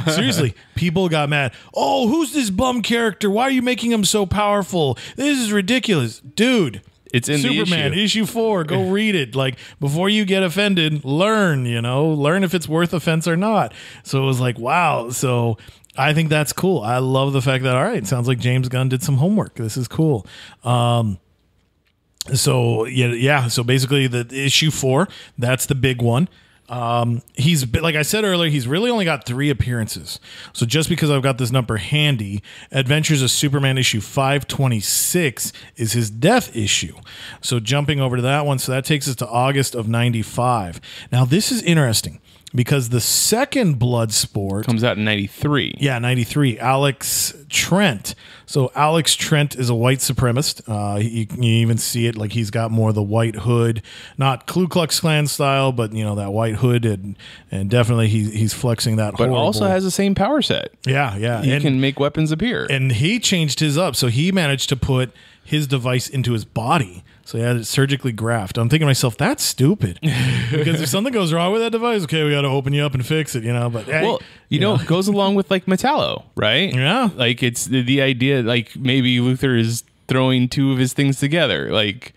Seriously, people got mad. Oh, who's this bum character? Why are you making him so powerful? This is ridiculous. Dude, it's in Superman, the issue 4. Go read it. Like, before you get offended, learn if it's worth offense or not. So it was like, wow. So I think that's cool. I love the fact that, all right, sounds like James Gunn did some homework. This is cool. So basically the issue 4, that's the big one. He's, like I said earlier, he's really only got 3 appearances. So just because I've got this number handy, Adventures of Superman issue 526 is his death issue. So jumping over to that one, so that takes us to August of 95. Now this is interesting, because the second Bloodsport comes out in 93. Yeah, 93. Alex Trent. So Alex Trent is a white supremacist. You even see it, like, he's got more of the white hood, not Ku Klux Klan style, but that white hood, and definitely he's flexing that. But also has the same power set. Yeah. He can make weapons appear. And he changed his up, so he managed to put his device into his body. So he had it surgically grafted. I'm thinking to myself, that's stupid. Because if something goes wrong with that device, okay, we got to open you up and fix it, But hey, it goes along with, like, Metallo, right? Yeah. Like, it's the idea, like, maybe Luthor is throwing 2 of his things together. Like,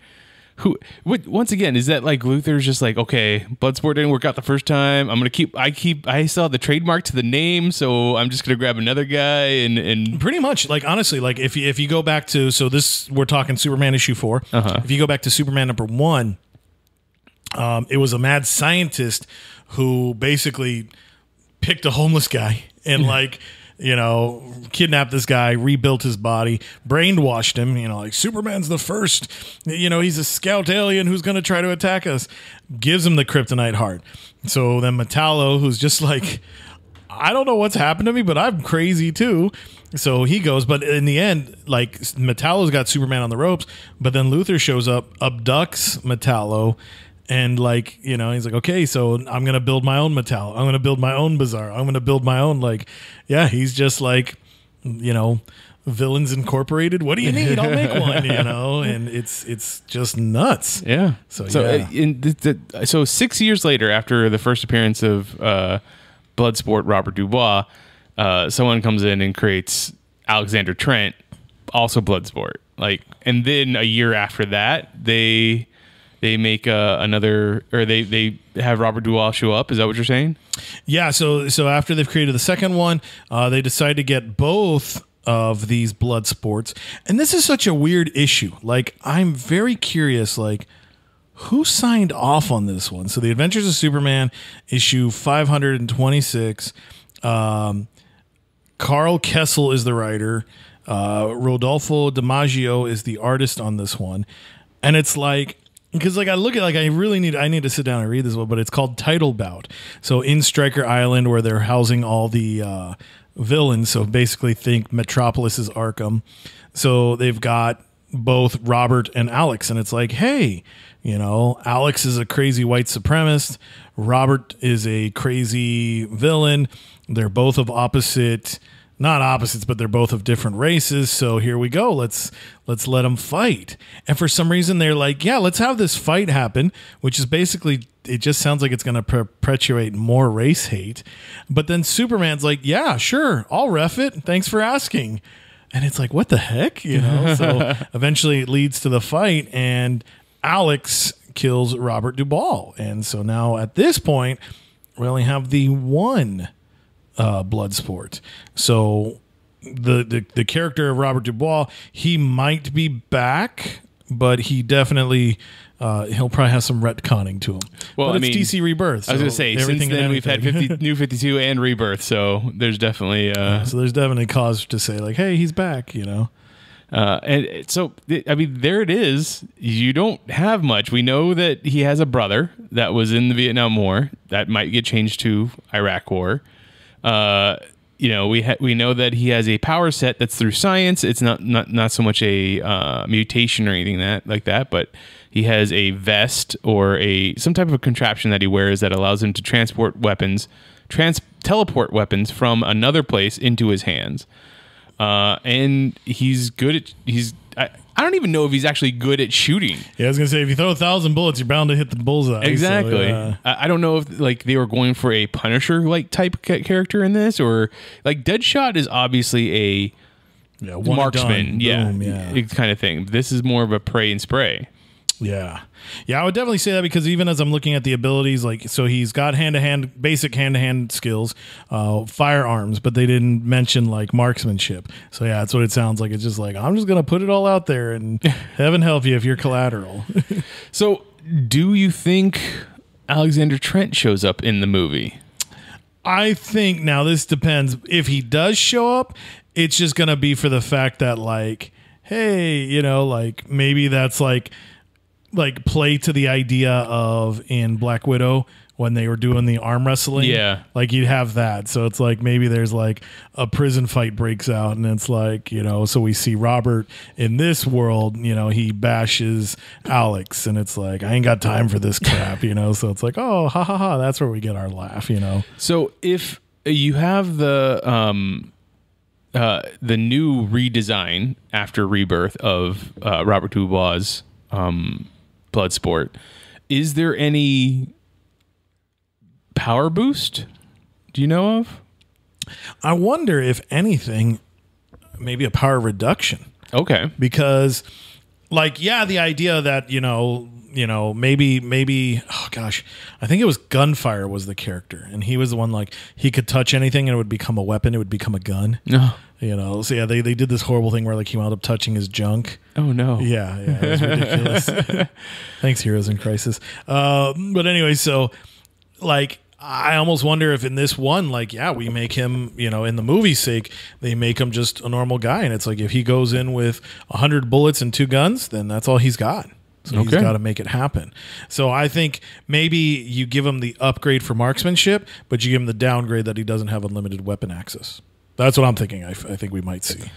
once again, is that, like, Luthor's just like, okay, Bloodsport didn't work out the first time. I'm gonna I still have the trademark to the name, so I'm just gonna grab another guy and pretty much, like, honestly, like, if you go back to, so this, we're talking Superman issue 4. If you go back to Superman number 1, it was a mad scientist who basically picked a homeless guy and like kidnapped this guy, rebuilt his body, brainwashed him, like, Superman's the first, he's a scout alien who's going to try to attack us, gives him the kryptonite heart. So then Metallo, who's just like, I don't know what's happened to me, but I'm crazy too. So he goes, but in the end, like, Metallo's got Superman on the ropes, but then Luthor shows up, abducts Metallo, and, like, he's like, okay, so I'm going to build my own Metallo. I'm going to build my own Bizarro. I'm going to build my own, like, yeah, he's just like, Villains Incorporated. What do you need? I'll make one, and it's just nuts. Yeah. So yeah. So 6 years later, after the first appearance of Bloodsport, Robert Dubois, someone comes in and creates Alexander Trent, also Bloodsport. Like, and then a year after that, they make another, or they have Robert Duvall show up. Is that what you're saying? Yeah. So after they've created the second one, they decide to get both of these blood sports. And this is such a weird issue. Like, I'm very curious, like, who signed off on this one? So, The Adventures of Superman, issue 526. Carl Kessel is the writer. Rodolfo DiMaggio is the artist on this one. And it's like, because like I look at like I need to sit down and read this one, but it's called Title Bout. So in Stryker Island, where they're housing all the villains. So basically think Metropolis is Arkham. So they've got both Robert and Alex, and it's like, hey, you know, Alex is a crazy white supremacist. Robert is a crazy villain. They're both of opposite, not opposites, but they're both of different races. So here we go. Let's let them fight. And for some reason, they're like, yeah, let's have this fight happen, which is basically, it just sounds like it's going to perpetuate more race hate. But then Superman's like, yeah, sure, I'll ref it. Thanks for asking. And it's like, what the heck? You know, so eventually it leads to the fight, and Alex kills Robert Duvall. And so now at this point, we only have the one Bloodsport. So the character of Robert Dubois, he might be back, but he definitely he'll probably have some retconning to him. Well, but it's DC Rebirth. So I was going to say, since then we've had New 52 and Rebirth, so there's definitely cause to say like, hey, he's back, you know. And so, I mean, there it is. You don't have much. We know that he has a brother that was in the Vietnam War. That might get changed to Iraq War. You know, we know that he has a power set that's through science. It's not so much a mutation or anything like that, but he has a vest or some type of contraption that he wears that allows him to teleport weapons from another place into his hands. And he's good at I don't even know if he's actually good at shooting. Yeah, I was gonna say, if you throw 1,000 bullets, you're bound to hit the bullseye. Exactly. So, I don't know if like they were going for a Punisher like type character in this, or like Deadshot is obviously a marksman, kind of thing. This is more of a pray and spray. Yeah, I would definitely say that, because even as I'm looking at the abilities, like, so he's got basic hand-to-hand skills, firearms, but they didn't mention like marksmanship. So yeah, that's what it sounds like. It's just like, I'm just gonna put it all out there, and heaven help you if you're collateral. So, do you think Alexander Trent shows up in the movie? I think, now this depends. If he does show up, it's just gonna be for the fact that like, hey, you know, like maybe that's like play to the idea of in Black Widow when they were doing the arm wrestling. Yeah. Like you'd have that. So it's like maybe there's like a prison fight breaks out, and it's like, you know, so we see Robert in this world, you know, he bashes Alex, and it's like, I ain't got time for this crap, you know? So it's like, oh, ha ha ha, that's where we get our laugh, you know? So if you have the new redesign after Rebirth of Robert Dubois' Bloodsport, is there any power boost? Do you know of? I wonder if anything, maybe a power reduction. Okay. Because like, yeah, the idea that, you know, maybe, oh gosh, I think it was Gunfire was the character, and he was the one, like, he could touch anything and it would become a weapon. It would become a gun. No. You know, so yeah, they did this horrible thing where like he wound up touching his junk. Oh no. Yeah, it was ridiculous. Thanks, Heroes in Crisis. But anyway, so like, I almost wonder if in this one, like, yeah, we make him, you know, in the movie's sake, they make him just a normal guy, and it's like if he goes in with 100 bullets and 2 guns, then that's all he's got. So he's got to make it happen. So I think maybe you give him the upgrade for marksmanship, but you give him the downgrade that he doesn't have unlimited weapon access. That's what I'm thinking. I think we might see.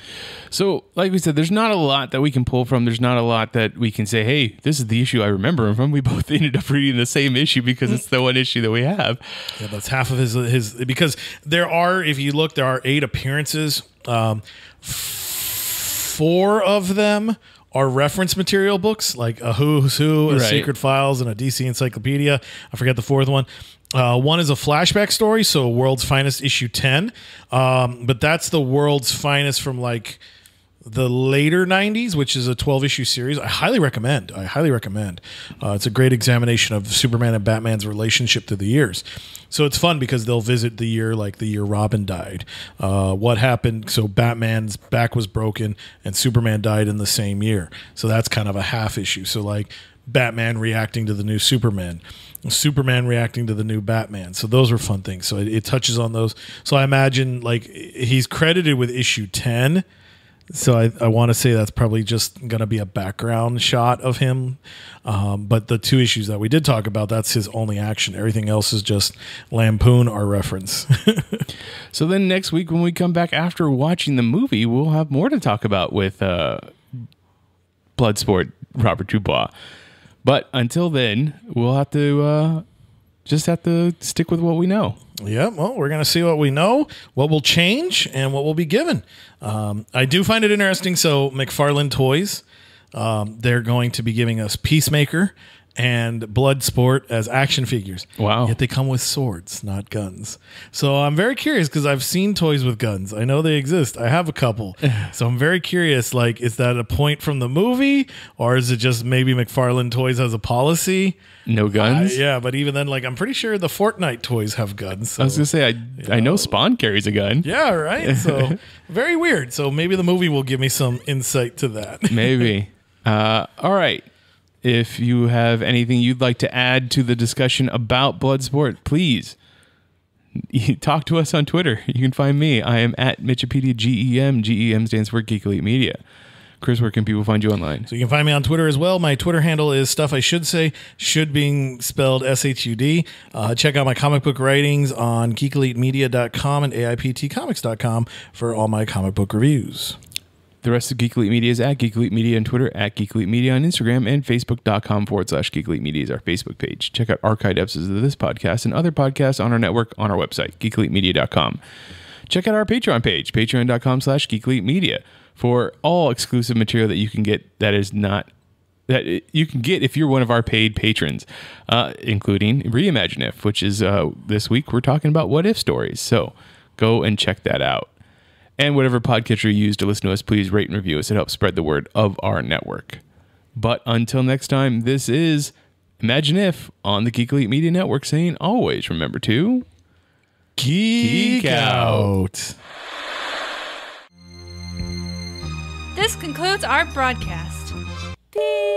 So, like we said, there's not a lot that we can pull from. There's not a lot that we can say, hey, this is the issue I remember him from. We both ended up reading the same issue because it's the one issue that we have. Yeah, that's half of his because there are, if you look, there are 8 appearances. 4 of them are reference material books, like a Who's Who, a Secret Files, and a DC Encyclopedia. I forget the 4th one. One is a flashback story, so World's Finest issue 10. But that's the World's Finest from like the later 90s, which is a 12-issue series. I highly recommend. It's a great examination of Superman and Batman's relationship through the years. So it's fun because they'll visit the year like the year Robin died. What happened? So Batman's back was broken and Superman died in the same year. So that's kind of a half issue. So like Batman reacting to the new Superman reacting to the new Batman. So those were fun things. So it touches on those. So I imagine like he's credited with issue 10. So I want to say that's probably just going to be a background shot of him. But the 2 issues that we did talk about, that's his only action. Everything else is just lampoon or reference. So then next week when we come back after watching the movie, we'll have more to talk about with Bloodsport, Robert Dubois. But until then, we'll have to just have to stick with what we know. Yeah, well, we're going to see what we know, what will change, and what will be given. I do find it interesting. So McFarlane Toys, they're going to be giving us Peacemaker and Bloodsport as action figures. Wow. Yet they come with swords, not guns. So I'm very curious because I've seen toys with guns. I know they exist. I have a couple. So I'm very curious, like, is that a point from the movie or is it just maybe McFarlane Toys has a policy? No guns? Yeah, but even then, like, I'm pretty sure the Fortnite toys have guns. So, I was going to say, I know Spawn carries a gun. Yeah, right? So very weird. So maybe the movie will give me some insight to that. Maybe. All right. If you have anything you'd like to add to the discussion about Bloodsport, please talk to us on Twitter. You can find me. I am at Mitchipedia GEM. GEM stands for Geek Elite Media. Chris, where can people find you online? So you can find me on Twitter as well. My Twitter handle is Stuff I Should Say, should being spelled SHUD. Check out my comic book writings on geekelitemedia.com and AIPTcomics.com for all my comic book reviews. The rest of Geek Elite Media is at Geek Elite Media on Twitter, at Geek Elite Media on Instagram, and Facebook.com/Geek Elite Media is our Facebook page. Check out archived episodes of this podcast and other podcasts on our network on our website, geekelitemedia.com. Check out our Patreon page, patreon.com/Geek Elite Media, for all exclusive material that you can get that you can get if you're one of our paid patrons, including Reimagine If, which is this week we're talking about what if stories. So go and check that out. And whatever podcatcher you use to listen to us, please rate and review us. It helps spread the word of our network. But until next time, this is Imagine If on the Geek Elite Media Network, saying always remember to geek out. This concludes our broadcast. Beep.